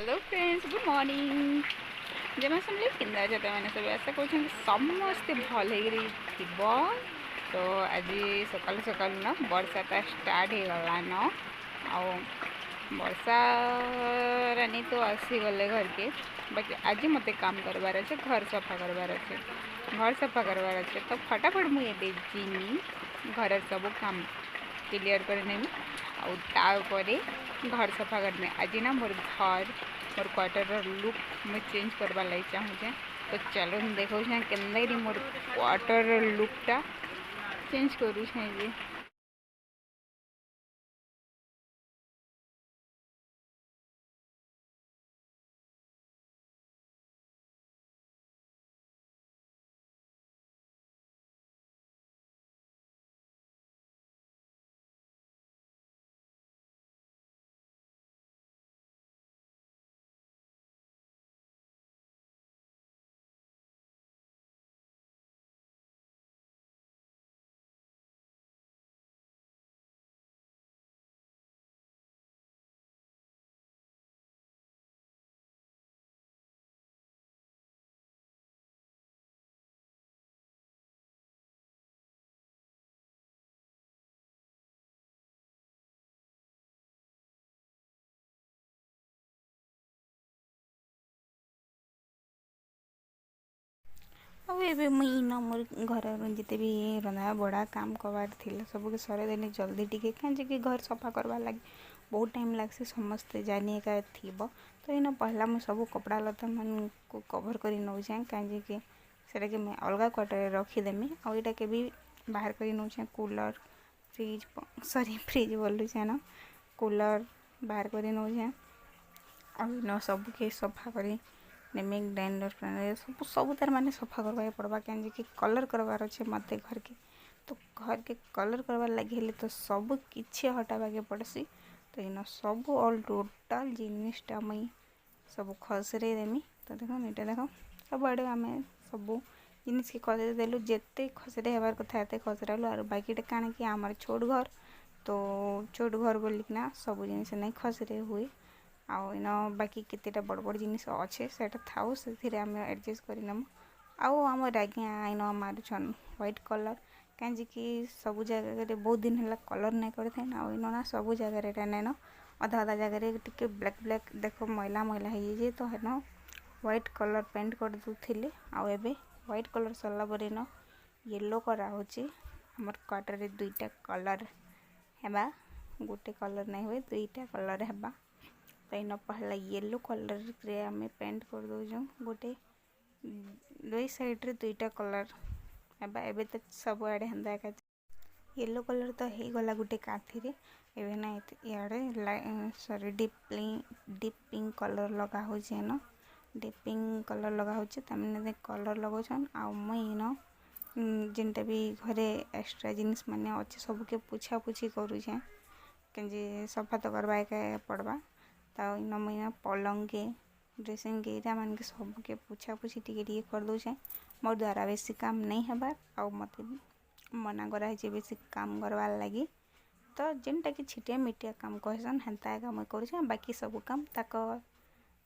Hello friends, good morning. जमा समझे कि मैंने सब आशा कर समस्ते भल हो। तो आज सकाल सकाल ना वर्षाटा स्टार्ट हो गलान आ वर्षा रानी तो आसीगले घर के। बाकी आज मत काम करवार अच्छे, घर सफा करवार अच्छे, तो फटाफट मुझे जीनी घर सब काम क्लियर करने आउे घर सफा करने। आज ना मोर घर मोर क्वार्टर लुक मुझे चेंज करवा लगी चाहूँ। तो चलो देखो के मोर क्वार्टर लुकटा चेंज करूँ। आबे मुई न मोर घर जिते भी रंधा बड़ा काम करवार थिला सबके सरे देनी जल्दी टिके कहीं घर सफा करवा लगे बहुत टाइम लगसे समस्ते जानी का थीब। तो इन पहला मुझे सब कपड़ा लता मन को कवर कर नौ जाए कहीं सेटा कि मैं अलग क्वार्टर रखीदेमी। आईटा के भी बाहर कर नौ कूलर फ्रिज सॉरी फ्रिज बोलूँ न कूलर बाहर कर नौ जाए आ सबके सफा करी नेमिक ग्राइंडर फ्राइंडर सब सब तार मैंने सफा करवा पड़वा कहीं कलर करवार अच्छे मत घर के। तो घर के कलर करवार लगे तो सब किसी हटावा के पड़सी। तो इन सब ऑल टोटाल जिनिसटा मुई सब खसरे देमी। तो देख ये देख सब आड़े आम सब जिनिस के खसरे देलु जिते खसरे हबार कथा एते खसरालु और बाकीटा काण कि आमर छोट घर। तो छोट घर बोलिकिना सब जिनिस नहीं खसरे हुए आउ इन बाकी केतेटा बड़ बड़ जिनिस अच्छे से थाउ से आम एडजस्ट करनमु। आउ आमर आज्ञा इन मारुछन व्हाइट कलर कहीं सब जगह बहुत दिन है कलर नहीं करते ना इन ना सब जगह नाइन अधा अधा जगह टिके ब्लैक ब्लैक देख मैला मैला हो तो है ना व्हाइट कलर पेंट कर दूसरी आउ एबे व्हाइट कलर सरला पर न येलो करा होची। हमर क्वार्टर रे दुईटा कलर हेबा गोटे कलर नहीं हुए दुईटा कलर हेबा। तो इन पहला येलो कलर रे आम पेंट कर दौजु गोटे दुई साइड रे दुईटा कलर हेबा। एबे तो सब आड़े हेंदा एका येलो कलर तो हो गला गोटे काथी रे एबे ना इे सॉरी डीप पिंक कलर लगा हो न डीप पिंक कलर लगा हो तमें कलर लगाउछन आ मुई न जिनटा भी घरे एक्स्ट्रा जिनिस माने अच्छे सबके पुछा पुछी करूछे कहीं सफा तो करवा के पड़वा। तो इन मुई पलंग के ड्रेसिंग के इटा मान के सबके पुछा पुछी टिके कर दूचे। मोर द्वारा बेसी काम नहीं हबार आ मत मना कराई बेसी काम करवार लगी। तो जेनटा कि छिटिया मिटिया काम कहसन हेन्ता एका मुई करूछे बाकी सब काम ताक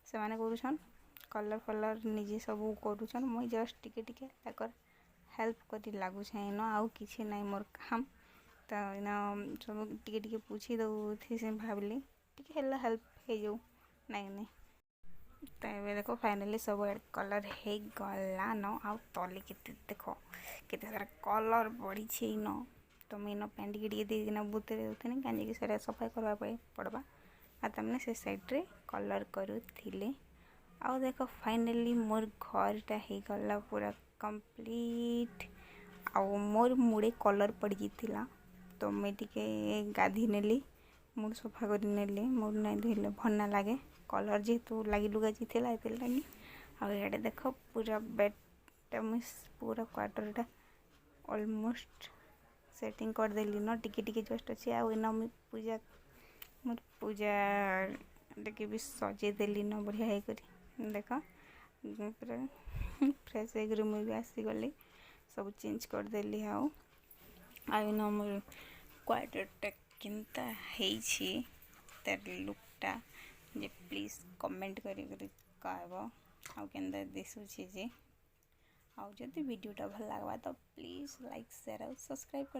से माने करूछन कलर फलर निजे सब करूछन मुई जस्ट टिके टिके ताकर हेल्प करी लागुछे इन आउ किछि नहीं मोर काम। तो इन सब टिके टिके पूछी दउथि से भाविली टिके हेल्ला हेल्प हो जाऊ नहीं। तो ये देखो फाइनली सब कलर हो गला न आउ तले के देखो केते सारा कलर बढ़ी न। तो मुझे इन पेंट के देना बुते देनी कहीं से सफा करवा पड़वा आ तमने से साइड्रे कलर करूँ। आउ देख फाइनली मोर घरटा हो गला पूरा कंप्लीट आउ मोर मुड़े कलर पड़ जाता। तो मुझे गाधी नेली मुड़ सफा कर नेली मुड़ नहीं धोले भल ना लगे कलर जेहेतु लगी लुगा जाइला लगी। आड़े देख पूरा बेडटा मुझ पूरा क्वार्टरटा ऑलमोस्ट सेटिंग करदेली न टिके टिके जस्ट अच्छे आउ मुझे पूजा मोर पूजा टे भी सजेदेली न बढ़िया है देख पूरा फ्रेश हो मुझे आसीगली सब चेंज करदेली आउ इन मोर क्वार्टरटा केनता तार लुकटा जे प्लीज कमेंट करी कहब आउ केंदा दिशुची जे आउ जदि वीडियोटा भल लागबा तो प्लीज लाइक शेयर और सब्सक्राइब कर